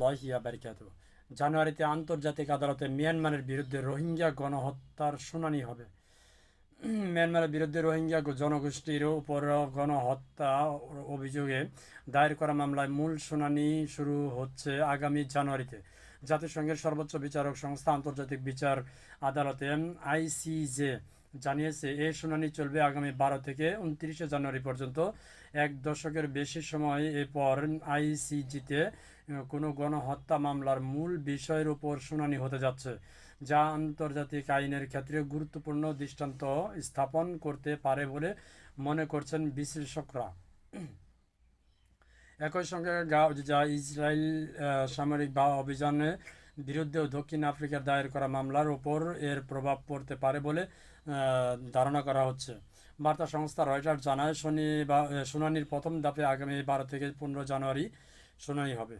Lahia বারিকাতু। জানুয়ারিতে আন্তর্জাতিক আদালতে মিয়ানমারের বিরুদ্ধে রোহিঙ্গা গণহত্যার শুনানি হবে। মিয়ানমারের বিরুদ্ধে রোহিঙ্গা জনগোষ্ঠীর উপর গণহত্যা অভিযোগে দায়ের করা মামলায় মূল শুনানি শুরু হচ্ছে আগামী জানুয়ারিতে। জাতিসংঘের সর্বোচ্চ বিচারক সংস্থা আন্তর্জাতিক বিচার আদালতে আইসিজে জানিয়েছে, এই শুনানি চলবে আগামী 12 থেকে 29 জানুয়ারি পর্যন্ত। এক দশকের বেশি সময় এরপর আইসিজিতে কোনো গণহত্যা মামলার মূল বিষয়ের উপর শুনানি হতে যাচ্ছে, যা আন্তর্জাতিক আইনের ক্ষেত্রে গুরুত্বপূর্ণ দৃষ্টান্ত স্থাপন করতে পারে বলে মনে করছেন বিশ্লেষকরা। একই সঙ্গে যা ইসরায়েল সামরিক অভিযানের বিরুদ্ধেও দক্ষিণ আফ্রিকার দায়ের করা মামলার ওপর এর প্রভাব পড়তে পারে বলে ধারণা করা হচ্ছে। বার্তা সংস্থা রয়টার্স জানায়, শুনানির প্রথম ধাপে আগামী 12 থেকে 15 জানুয়ারি শুনানি হবে।